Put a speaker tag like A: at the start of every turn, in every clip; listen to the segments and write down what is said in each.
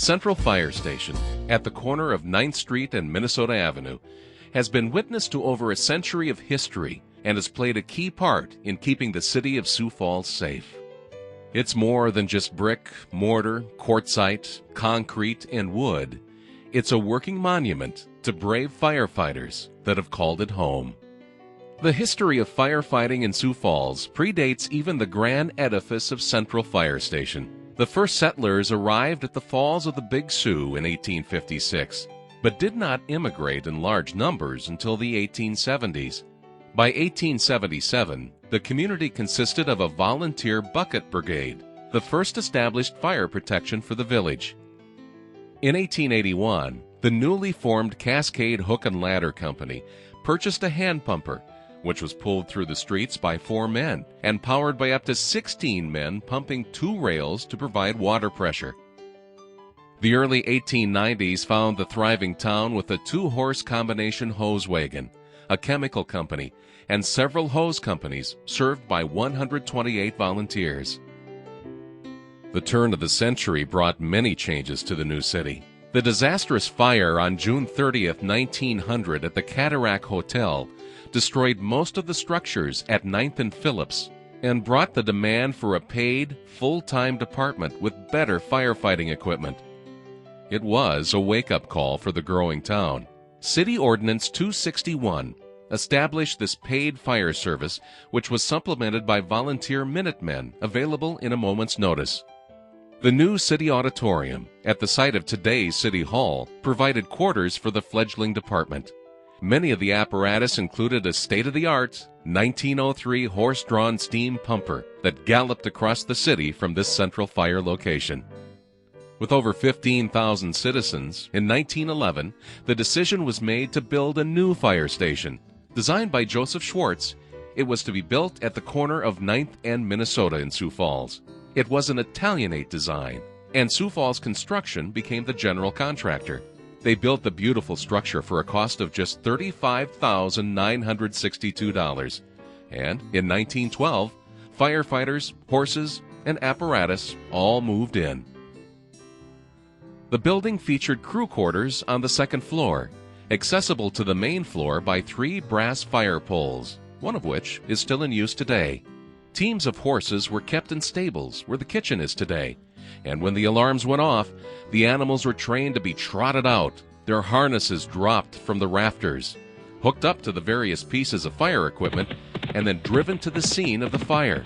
A: Central Fire Station, at the corner of 9th Street and Minnesota Avenue, has been witness to over a century of history and has played a key part in keeping the city of Sioux Falls safe. It's more than just brick, mortar, quartzite, concrete, and wood. It's a working monument to brave firefighters that have called it home. The history of firefighting in Sioux Falls predates even the grand edifice of Central Fire Station. The first settlers arrived at the Falls of the Big Sioux in 1856, but did not immigrate in large numbers until the 1870s. By 1877, the community consisted of a volunteer bucket brigade, the first established fire protection for the village. In 1881, the newly formed Cascade Hook and Ladder Company purchased a hand pumper, which was pulled through the streets by 4 men and powered by up to 16 men pumping 2 rails to provide water pressure. The early 1890s found the thriving town with a 2-horse combination hose wagon, a chemical company, and several hose companies served by 128 volunteers. The turn of the century brought many changes to the new city. The disastrous fire on June 30th, 1900 at the Cataract Hotel destroyed most of the structures at 9th and Phillips and brought the demand for a paid, full-time department with better firefighting equipment. It was a wake-up call for the growing town. City Ordinance 261 established this paid fire service, which was supplemented by volunteer Minutemen available in a moment's notice. The new city auditorium, at the site of today's City Hall, provided quarters for the fledgling department. Many of the apparatus included a state-of-the-art 1903 horse-drawn steam pumper that galloped across the city from this central fire location. With over 15,000 citizens, in 1911, the decision was made to build a new fire station. Designed by Joseph Schwartz, it was to be built at the corner of 9th and Minnesota in Sioux Falls. It was an Italianate design, and Sioux Falls Construction became the general contractor. They built the beautiful structure for a cost of just $35,962. And in 1912, firefighters, horses, and apparatus all moved in. The building featured crew quarters on the second floor, accessible to the main floor by 3 brass fire poles, one of which is still in use today. Teams of horses were kept in stables where the kitchen is today, and when the alarms went off, the animals were trained to be trotted out, their harnesses dropped from the rafters, hooked up to the various pieces of fire equipment, and then driven to the scene of the fire.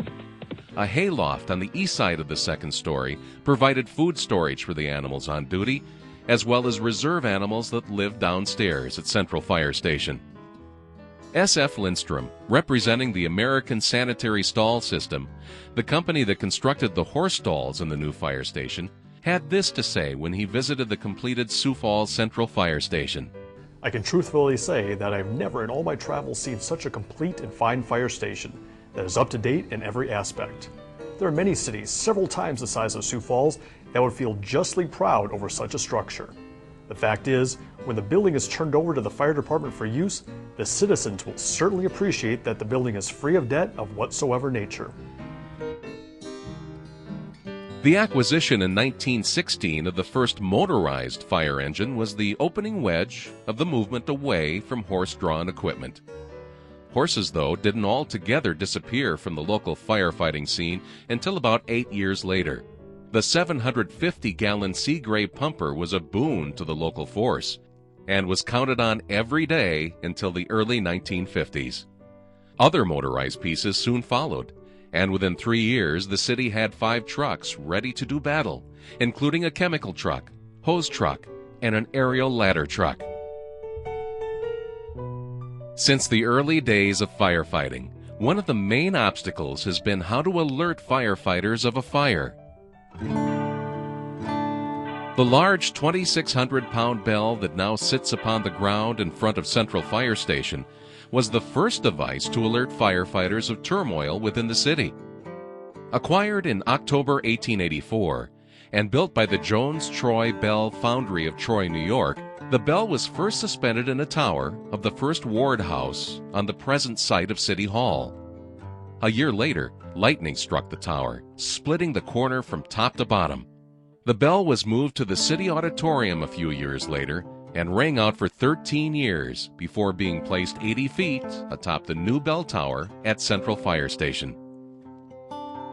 A: A hayloft on the east side of the second story provided food storage for the animals on duty, as well as reserve animals that lived downstairs at Central Fire Station. S.F. Lindstrom, representing the American Sanitary Stall System, the company that constructed the horse stalls in the new fire station, had this to say when he visited the completed Sioux Falls Central Fire Station.
B: I can truthfully say that I've never in all my travels seen such a complete and fine fire station that is up to date in every aspect. There are many cities several times the size of Sioux Falls that would feel justly proud over such a structure. The fact is, when the building is turned over to the fire department for use, the citizens will certainly appreciate that the building is free of debt of whatsoever nature.
A: The acquisition in 1916 of the first motorized fire engine was the opening wedge of the movement away from horse-drawn equipment. Horses, though, didn't altogether disappear from the local firefighting scene until about 8 years later. The 750-gallon Seagray pumper was a boon to the local force and was counted on every day until the early 1950s. Other motorized pieces soon followed, and within 3 years the city had 5 trucks ready to do battle, including a chemical truck, hose truck, and an aerial ladder truck. Since the early days of firefighting, one of the main obstacles has been how to alert firefighters of a fire. The large 2,600-pound bell that now sits upon the ground in front of Central Fire Station was the first device to alert firefighters of turmoil within the city. Acquired in October 1884 and built by the Jones-Troy Bell Foundry of Troy, New York, the bell was first suspended in a tower of the First Ward House on the present site of City Hall. A year later, lightning struck the tower, splitting the corner from top to bottom. The bell was moved to the city auditorium a few years later and rang out for 13 years before being placed 80 feet atop the new bell tower at Central Fire Station.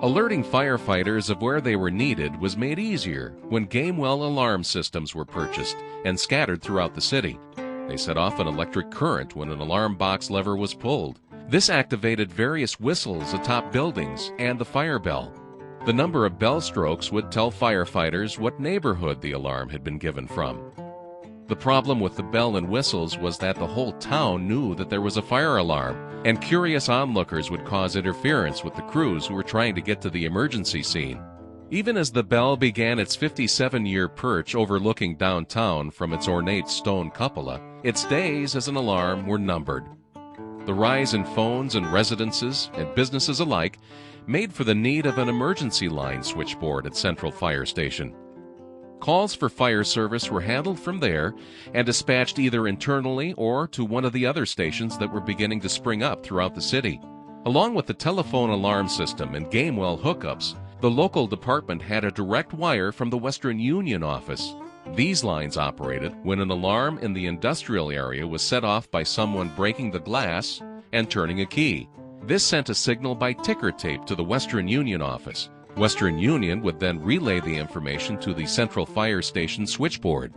A: Alerting firefighters of where they were needed was made easier when Gamewell alarm systems were purchased and scattered throughout the city. They set off an electric current when an alarm box lever was pulled. This activated various whistles atop buildings and the fire bell. The number of bell strokes would tell firefighters what neighborhood the alarm had been given from. The problem with the bell and whistles was that the whole town knew that there was a fire alarm, and curious onlookers would cause interference with the crews who were trying to get to the emergency scene. Even as the bell began its 57-year perch overlooking downtown from its ornate stone cupola, its days as an alarm were numbered. The rise in phones and residences and businesses alike made for the need of an emergency line switchboard at Central Fire Station. Calls for fire service were handled from there and dispatched either internally or to one of the other stations that were beginning to spring up throughout the city. Along with the telephone alarm system and Gamewell hookups, the local department had a direct wire from the Western Union office. These lines operated when an alarm in the industrial area was set off by someone breaking the glass and turning a key. This sent a signal by ticker tape to the Western Union office. Western Union would then relay the information to the Central Fire Station switchboard.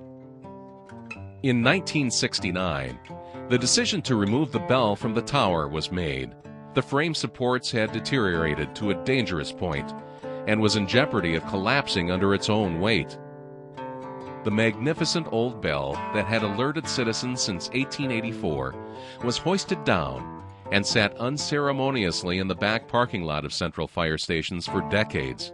A: In 1969, the decision to remove the bell from the tower was made. The frame supports had deteriorated to a dangerous point and was in jeopardy of collapsing under its own weight. The magnificent old bell that had alerted citizens since 1884 was hoisted down and sat unceremoniously in the back parking lot of Central Fire Stations for decades.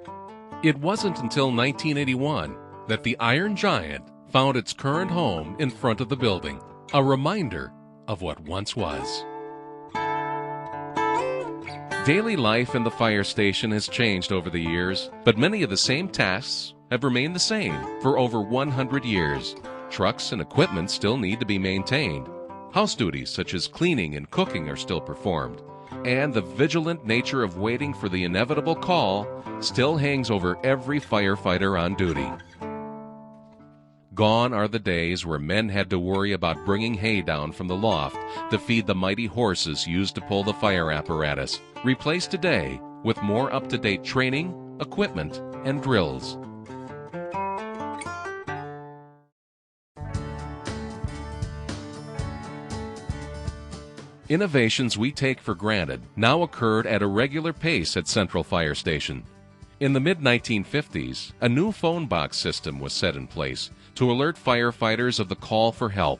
A: It wasn't until 1981 that the Iron Giant found its current home in front of the building, a reminder of what once was. Daily life in the fire station has changed over the years, but many of the same tasks have remained the same for over 100 years. Trucks and equipment still need to be maintained. House duties such as cleaning and cooking are still performed, and the vigilant nature of waiting for the inevitable call still hangs over every firefighter on duty. Gone are the days where men had to worry about bringing hay down from the loft to feed the mighty horses used to pull the fire apparatus, replaced today with more up-to-date training, equipment, and drills. Innovations we take for granted now occurred at a regular pace at Central Fire Station. In the mid-1950s, a new phone box system was set in place to alert firefighters of the call for help.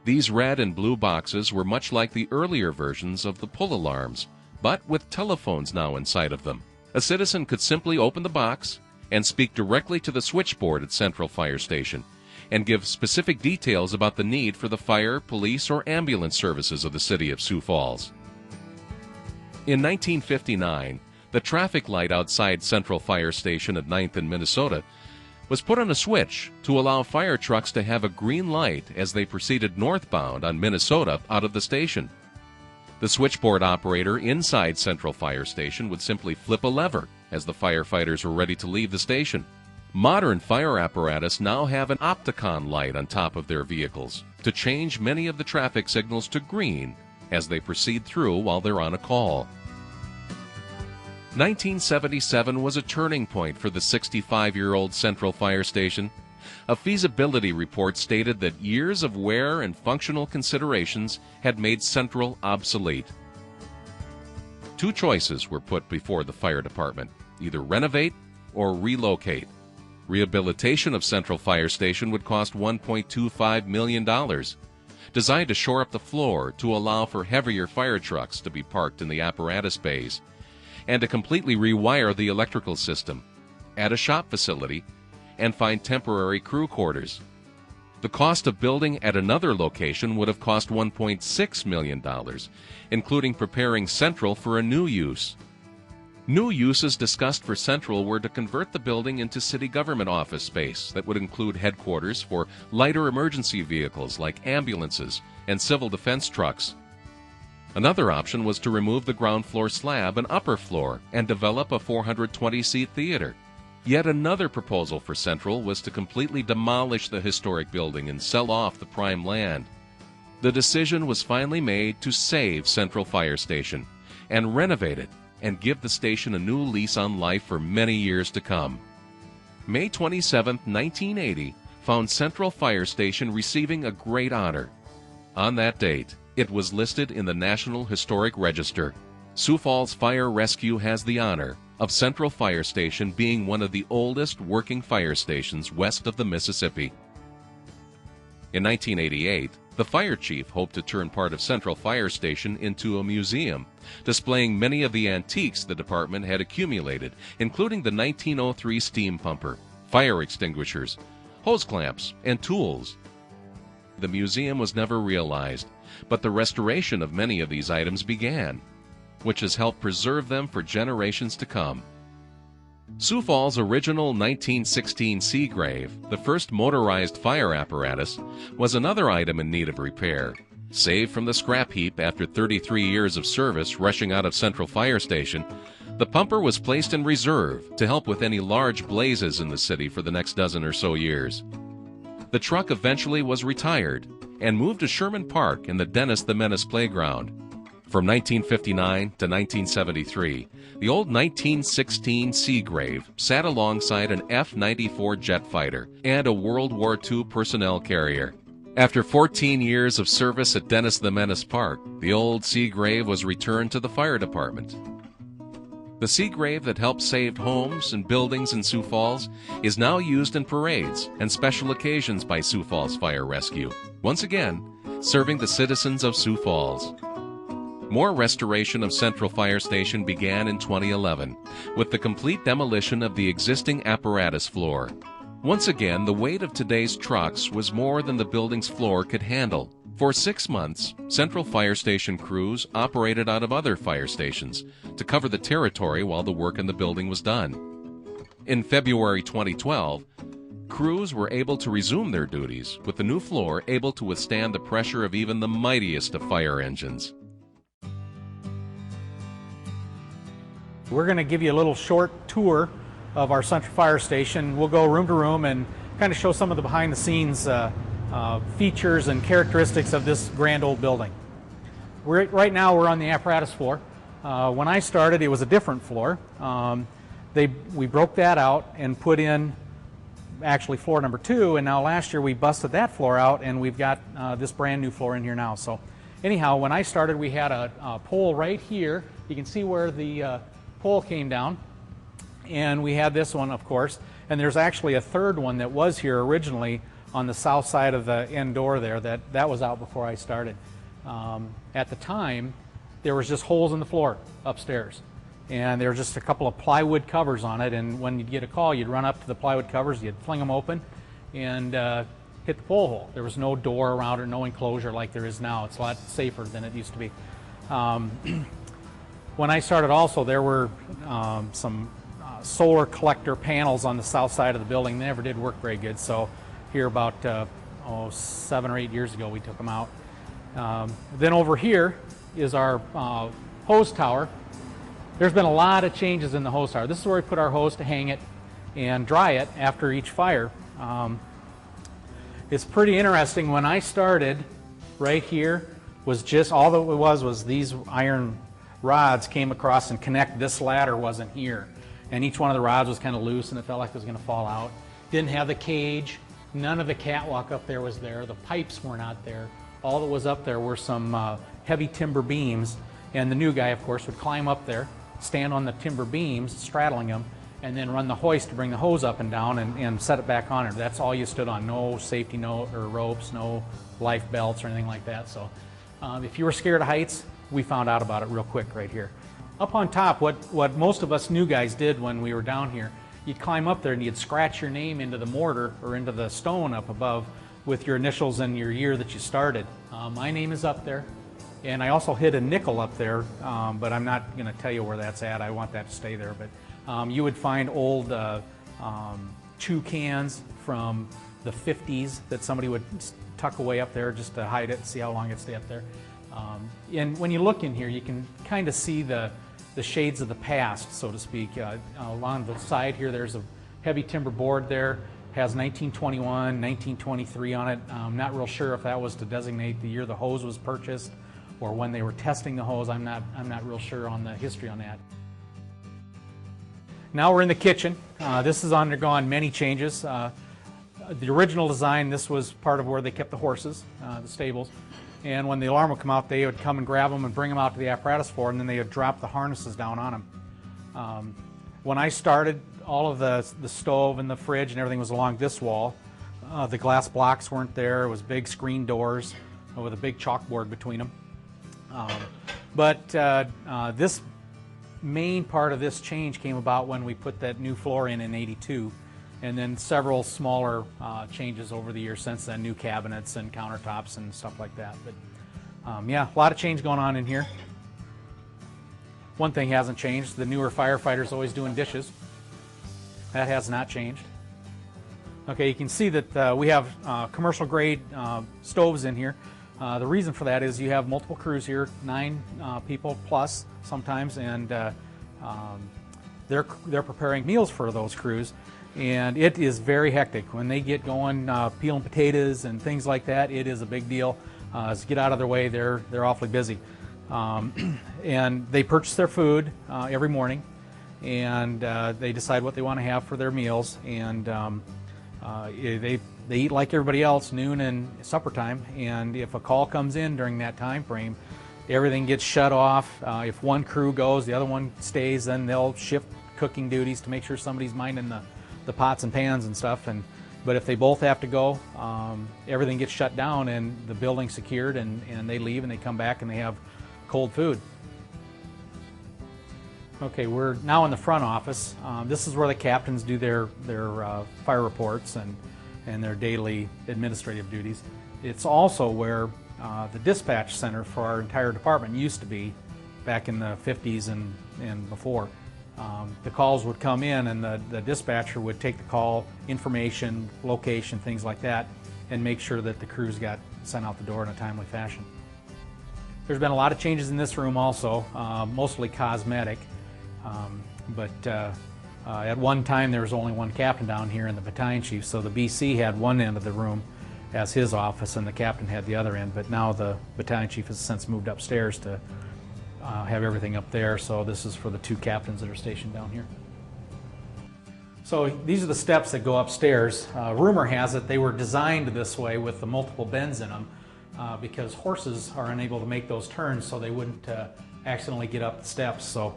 A: These red and blue boxes were much like the earlier versions of the pull alarms, but with telephones now inside of them. A citizen could simply open the box and speak directly to the switchboard at Central Fire Station and give specific details about the need for the fire, police, or ambulance services of the city of Sioux Falls. In 1959, the traffic light outside Central Fire Station at 9th and Minnesota was put on a switch to allow fire trucks to have a green light as they proceeded northbound on Minnesota out of the station. The switchboard operator inside Central Fire Station would simply flip a lever as the firefighters were ready to leave the station. Modern fire apparatus now have an Opticon light on top of their vehicles to change many of the traffic signals to green as they proceed through while they're on a call. 1977 was a turning point for the 65-year-old Central Fire Station. A feasibility report stated that years of wear and functional considerations had made Central obsolete. Two choices were put before the fire department: either renovate or relocate. Rehabilitation of Central Fire Station would cost $1.25 million, designed to shore up the floor to allow for heavier fire trucks to be parked in the apparatus bays, and to completely rewire the electrical system, add a shop facility, and find temporary crew quarters. The cost of building at another location would have cost $1.6 million, including preparing Central for a new use. New uses discussed for Central were to convert the building into city government office space that would include headquarters for lighter emergency vehicles like ambulances and civil defense trucks. Another option was to remove the ground floor slab and upper floor and develop a 420-seat theater. Yet another proposal for Central was to completely demolish the historic building and sell off the prime land. The decision was finally made to save Central Fire Station and renovate it and give the station a new lease on life for many years to come. May 27, 1980, found Central Fire Station receiving a great honor. On that date, it was listed in the National Historic Register. Sioux Falls Fire Rescue has the honor of Central Fire Station being one of the oldest working fire stations west of the Mississippi. In 1988, the fire chief hoped to turn part of Central Fire Station into a museum, displaying many of the antiques the department had accumulated, including the 1903 steam pumper, fire extinguishers, hose clamps, and tools. The museum was never realized, but the restoration of many of these items began, which has helped preserve them for generations to come. Sioux Falls' original 1916 Seagrave, the first motorized fire apparatus, was another item in need of repair. Saved from the scrap heap after 33 years of service rushing out of Central Fire Station, the pumper was placed in reserve to help with any large blazes in the city for the next dozen or so years. The truck eventually was retired and moved to Sherman Park in the Dennis the Menace playground. From 1959 to 1973, the old 1916 Seagrave sat alongside an F-94 jet fighter and a World War II personnel carrier. After 14 years of service at Dennis the Menace Park, the old Seagrave was returned to the fire department. The Seagrave that helped save homes and buildings in Sioux Falls is now used in parades and special occasions by Sioux Falls Fire Rescue, once again serving the citizens of Sioux Falls. More restoration of Central Fire Station began in 2011, with the complete demolition of the existing apparatus floor. Once again, the weight of today's trucks was more than the building's floor could handle. For 6 months, Central Fire Station crews operated out of other fire stations to cover the territory while the work in the building was done. In February 2012, crews were able to resume their duties, with the new floor able to withstand the pressure of even the mightiest of fire engines.
C: We're going to give you a little short tour of our Central Fire Station. We'll go room to room and kind of show some of the behind-the-scenes features and characteristics of this grand old building. Right now we're on the apparatus floor. When I started, it was a different floor. We broke that out and put in actually floor number 2, and now last year we busted that floor out and we've got this brand new floor in here now. So anyhow, when I started, we had a pole right here. You can see where the pole came down, and we had this one, of course, and there's actually a third one that was here originally on the south side of the end door there. That was out before I started. At the time, there was just holes in the floor upstairs, and there were just a couple of plywood covers on it, and when you'd get a call, you'd run up to the plywood covers, you'd fling them open and hit the pole hole. There was no door around it, no enclosure like there is now. It's a lot safer than it used to be. When I started also, there were some solar collector panels on the south side of the building. They never did work very good, so here about 7 or 8 years ago we took them out. Then over here is our hose tower. There's been a lot of changes in the hose tower. This is where we put our hose to hang it and dry it after each fire. It's pretty interesting. When I started, right here was just all that it was these iron rods came across and connect. This ladder wasn't here, and each one of the rods was kind of loose and it felt like it was going to fall out. Didn't have the cage. None of the catwalk up there was there. The pipes were not there. All that was up there were some heavy timber beams, and the new guy, of course, would climb up there, stand on the timber beams, straddling them, and then run the hoist to bring the hose up and down and set it back on it. That's all you stood on. No safety or ropes, no life belts or anything like that. So if you were scared of heights, we found out about it real quick right here. Up on top, what most of us new guys did when we were down here, you'd climb up there and you'd scratch your name into the mortar or into the stone up above with your initials and your year that you started. My name is up there, and I also hid a nickel up there, but I'm not going to tell you where that's at. I want that to stay there. But you would find old chew cans from the 50s that somebody would tuck away up there just to hide it and see how long it stayed up there. And when you look in here, you can kind of see the shades of the past, so to speak. Along the side here, there's a heavy timber board there. Has 1921, 1923 on it. I'm not real sure if that was to designate the year the hose was purchased or when they were testing the hose. I'm not real sure on the history on that. Now we're in the kitchen. This has undergone many changes. The original design, this was part of where they kept the horses, the stables. And when the alarm would come out, they would come and grab them and bring them out to the apparatus floor, and then they would drop the harnesses down on them. When I started, all of the stove and the fridge and everything was along this wall. The glass blocks weren't there. It was big screen doors with a big chalkboard between them. This main part of this change came about when we put that new floor in '82, and then several smaller changes over the years since then, new cabinets and countertops and stuff like that. But yeah, a lot of change going on in here. One thing hasn't changed, the newer firefighters always doing dishes. That has not changed. Okay, you can see that we have commercial grade stoves in here. The reason for that is you have multiple crews here, 9 people plus sometimes, and they're preparing meals for those crews, and it is very hectic. When they get going peeling potatoes and things like that, it is a big deal. To get out of their way, they're awfully busy. And they purchase their food every morning, and they decide what they want to have for their meals, and they eat like everybody else, noon and supper time, and if a call comes in during that time frame, everything gets shut off. If one crew goes, the other one stays, then they'll shift cooking duties to make sure somebody's minding the pots and pans and stuff. But if they both have to go, everything gets shut down and the building's secured, and they leave and they come back and they have cold food. Okay, we're now in the front office. This is where the captains do their fire reports and their daily administrative duties. It's also where the dispatch center for our entire department used to be back in the 50s and before. The calls would come in, and the dispatcher would take the call, information, location, things like that, and make sure that the crews got sent out the door in a timely fashion. There's been a lot of changes in this room also, mostly cosmetic. At one time there was only one captain down here and the battalion chief, so the BC had one end of the room as his office and the captain had the other end, but now the battalion chief has since moved upstairs to have everything up there, so this is for the 2 captains that are stationed down here. So these are the steps that go upstairs. Rumor has it they were designed this way with the multiple bends in them because horses are unable to make those turns, so they wouldn't accidentally get up the steps. So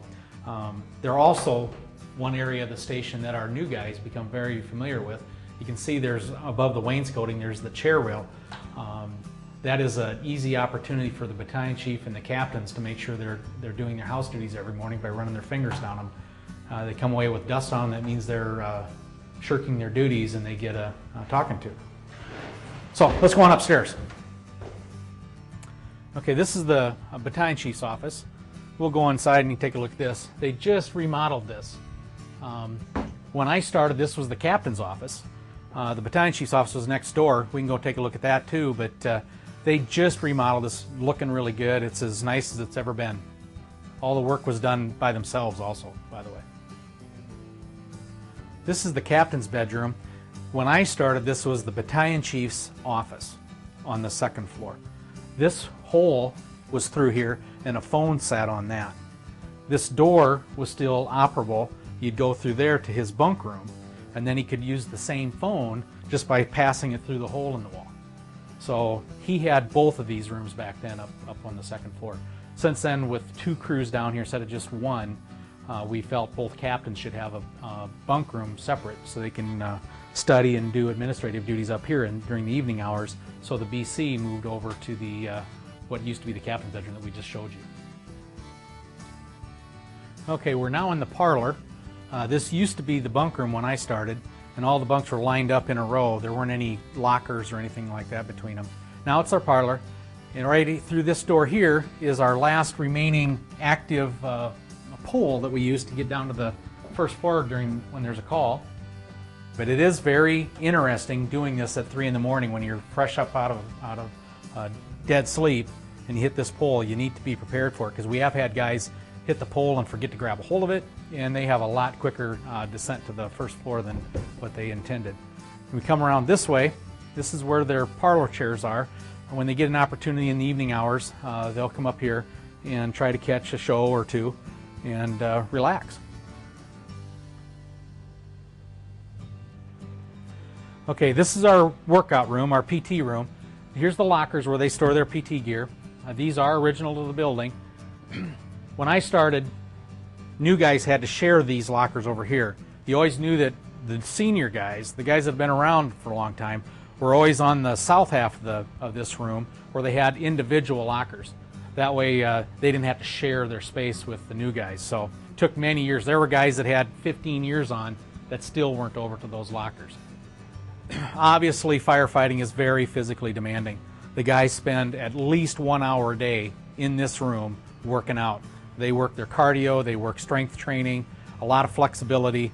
C: they're also one area of the station that our new guys become very familiar with. You can see there's above the wainscoting, there's the chair rail. That is an easy opportunity for the battalion chief and the captains to make sure they're doing their house duties every morning by running their fingers down them. They come away with dust on them. That means they're shirking their duties and they get a talking to. So let's go on upstairs. Okay, this is the battalion chief's office. We'll go inside and you take a look at this. They just remodeled this. When I started, this was the captain's office. The battalion chief's office was next door. We can go take a look at that too, but they just remodeled this, looking really good. It's as nice as it's ever been. All the work was done by themselves also, by the way. This is the captain's bedroom. When I started, this was the battalion chief's office on the 2nd floor. This hole was through here and a phone sat on that. This door was still operable. You'd go through there to his bunk room, and then he could use the same phone just by passing it through the hole in the wall. So he had both of these rooms back then up on the 2nd floor. Since then, with 2 crews down here instead of just one, we felt both captains should have a bunk room separate so they can study and do administrative duties up here during the evening hours. So the BC moved over to the what used to be the captain's bedroom that we just showed you. Okay, we're now in the parlor. This used to be the bunk room when I started, and all the bunks were lined up in a row. There weren't any lockers or anything like that between them. Now it's our parlor, and right through this door here is our last remaining active pole that we use to get down to the 1st floor when there's a call. But it is very interesting doing this at 3 in the morning when you're fresh up out of dead sleep and you hit this pole. You need to be prepared for it because we have had guys hit the pole and forget to grab a hold of it, and they have a lot quicker descent to the first floor than what they intended. When we come around this way, this is where their parlor chairs are. And when they get an opportunity in the evening hours, they'll come up here and try to catch a show or two and relax. Okay, this is our workout room, our PT room. Here's the lockers where they store their PT gear. These are original to the building. When I started, new guys had to share these lockers over here. You always knew that the senior guys, the guys that have been around for a long time, were always on the south half of this room where they had individual lockers. That way they didn't have to share their space with the new guys. So it took many years. There were guys that had 15 years on that still weren't over to those lockers. Obviously, firefighting is very physically demanding. The guys spend at least 1 hour a day in this room working out. They work their cardio, they work strength training, a lot of flexibility.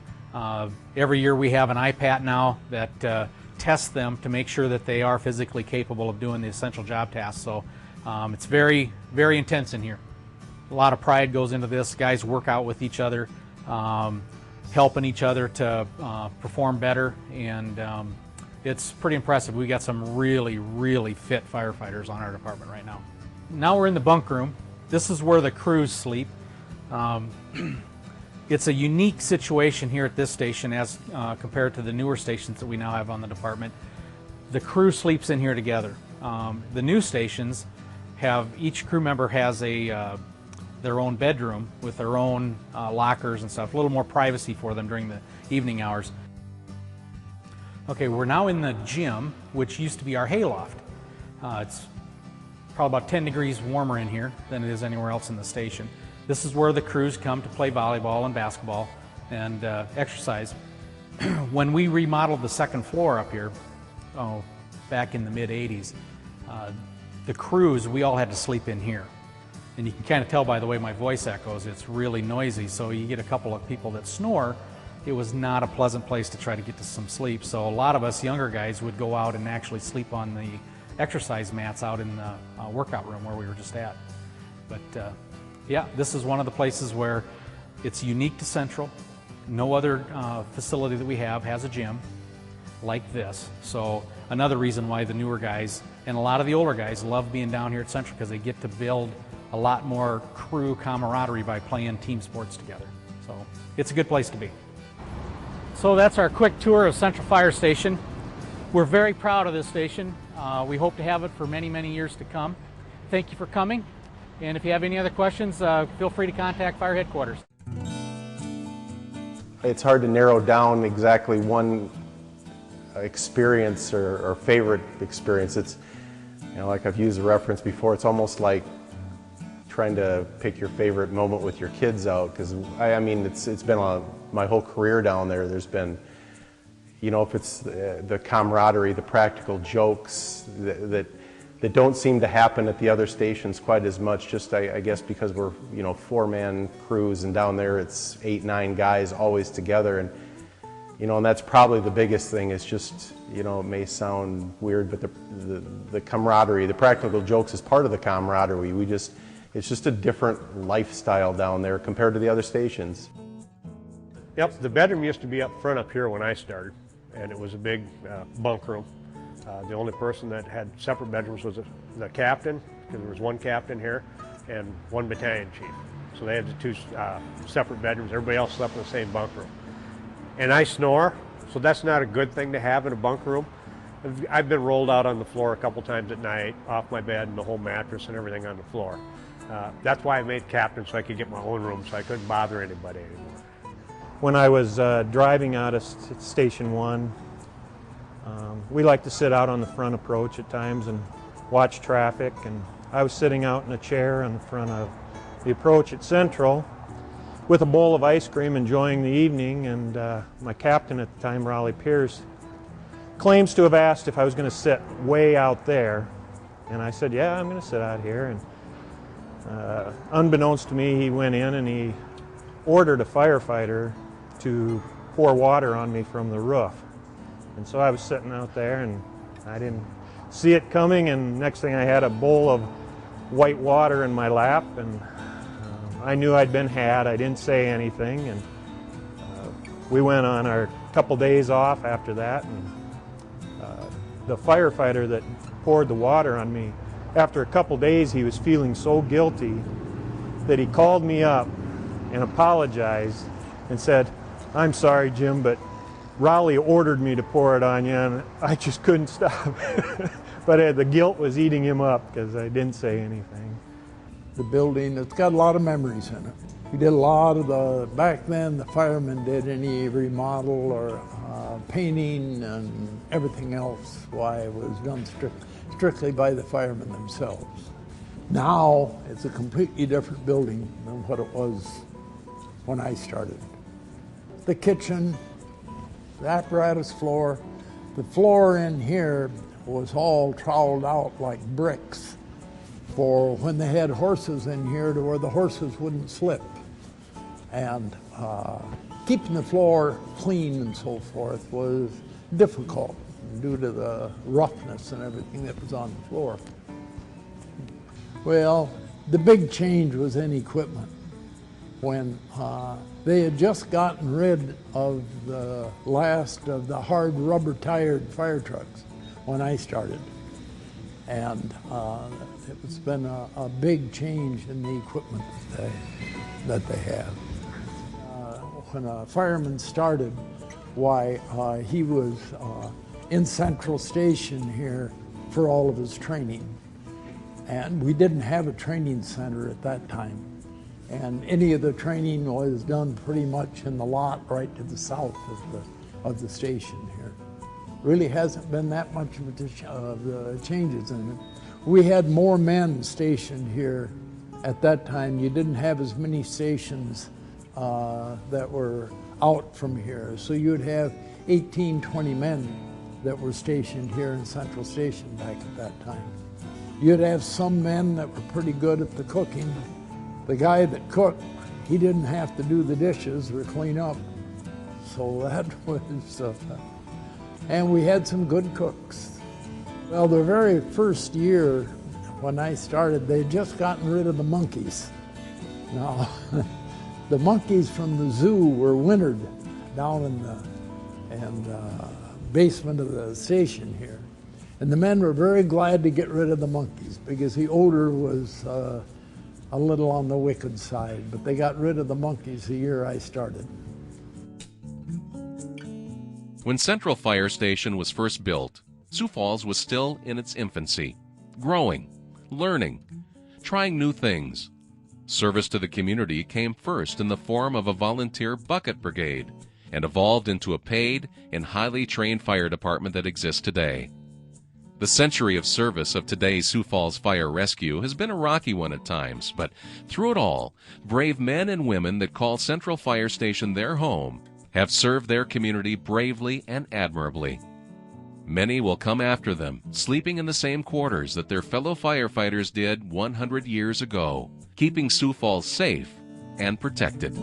C: Every year we have an iPad now that tests them to make sure that they are physically capable of doing the essential job tasks. So it's very, very intense in here. A lot of pride goes into this. Guys work out with each other, helping each other to perform better, and it's pretty impressive. We got some really, really fit firefighters on our department right now. Now we're in the bunk room. This is where the crews sleep. It's a unique situation here at this station as compared to the newer stations that we now have on the department. The crew sleeps in here together. The new stations have, each crew member has their own bedroom with their own lockers and stuff, a little more privacy for them during the evening hours. Okay, we're now in the gym, which used to be our hayloft. It's probably about 10 degrees warmer in here than it is anywhere else in the station. This is where the crews come to play volleyball and basketball and exercise. When we remodeled the second floor up here, back in the mid-'80s, the crews, we all had to sleep in here. And you can kind of tell by the way my voice echoes, it's really noisy, so you get a couple of people that snore. It was not a pleasant place to try to get to some sleep. So a lot of us younger guys would go out and actually sleep on the exercise mats out in the workout room where we were just at. But yeah, this is one of the places where it's unique to Central. No other facility that we have has a gym like this. So another reason why the newer guys and a lot of the older guys love being down here at Central, because they get to build a lot more crew camaraderie by playing team sports together. So it's a good place to be. So that's our quick tour of Central Fire Station. We're very proud of this station. We hope to have it for many, many years to come. Thank you for coming. And if you have any other questions, feel free to contact Fire Headquarters.
D: It's hard to narrow down exactly one experience or favorite experience. It's, you know, like I've used the reference before, it's almost like trying to pick your favorite moment with your kids out, because I mean it's been my whole career down there. There's been, you know, if it's the camaraderie, the practical jokes that don't seem to happen at the other stations quite as much, just I guess because we're, you know, 4-man crews, and down there it's 8-9 guys always together, and you know, and that's probably the biggest thing. Is just, you know, it may sound weird, but the camaraderie, the practical jokes is part of the camaraderie. It's just a different lifestyle down there compared to the other stations.
E: Yep, the bedroom used to be up front up here when I started, and it was a big bunk room. The only person that had separate bedrooms was the captain, because there was one captain here, and one battalion chief. So they had the two separate bedrooms. Everybody else slept in the same bunk room. And I snore, so that's not a good thing to have in a bunk room. I've been rolled out on the floor a couple times at night, off my bed, and the whole mattress and everything on the floor. That's why I made captain, so I could get my own room, so I couldn't bother anybody anymore.
F: When I was driving out of Station 1, we like to sit out on the front approach at times and watch traffic, and I was sitting out in a chair in front of the approach at Central with a bowl of ice cream, enjoying the evening, and my captain at the time, Raleigh Pierce, claims to have asked if I was going to sit way out there, and I said, yeah, I'm going to sit out here. And unbeknownst to me, he went in and he ordered a firefighter to pour water on me from the roof. And so I was sitting out there, and I didn't see it coming, and next thing I had a bowl of white water in my lap, and I knew I'd been had. I didn't say anything, and we went on our couple days off after that, and the firefighter that poured the water on me, after a couple days he was feeling so guilty that he called me up and apologized and said, "I'm sorry, Jim, but Raleigh ordered me to pour it on you and I just couldn't stop." But the guilt was eating him up because I didn't say anything.
G: The building, it's got a lot of memories in it. We did a lot of back then the firemen did any remodel or painting and everything else. Why it was done strictly by the firemen themselves. Now it's a completely different building than what it was when I started. The kitchen, the apparatus floor, the floor in here was all troweled out like bricks for when they had horses in here to where the horses wouldn't slip. And keeping the floor clean and so forth was difficult due to the roughness and everything that was on the floor. Well, the big change was in equipment. When they had just gotten rid of the last of the hard rubber-tired fire trucks when I started. And it's been a big change in the equipment that they have. When a fireman started, why, he was in Central Station here for all of his training. And we didn't have a training center at that time. And any of the training was done pretty much in the lot right to the south of the station here. Really hasn't been that much of the changes in it. We had more men stationed here at that time. You didn't have as many stations that were out from here. So you'd have 18, 20 men that were stationed here in Central Station back at that time. You'd have some men that were pretty good at the cooking. The guy that cooked, he didn't have to do the dishes or clean up. So that was and we had some good cooks. Well, the very first year when I started, they'd just gotten rid of the monkeys. Now, the monkeys from the zoo were wintered down in the basement of the station here. And the men were very glad to get rid of the monkeys because the odor was a little on the wicked side. But they got rid of the monkeys the year I started.
A: When Central Fire Station was first built, Sioux Falls was still in its infancy, growing, learning, trying new things. Service to the community came first in the form of a volunteer bucket brigade and evolved into a paid and highly trained fire department that exists today. The century of service of today's Sioux Falls Fire Rescue has been a rocky one at times, but through it all, brave men and women that call Central Fire Station their home have served their community bravely and admirably. Many will come after them, sleeping in the same quarters that their fellow firefighters did 100 years ago, keeping Sioux Falls safe and protected.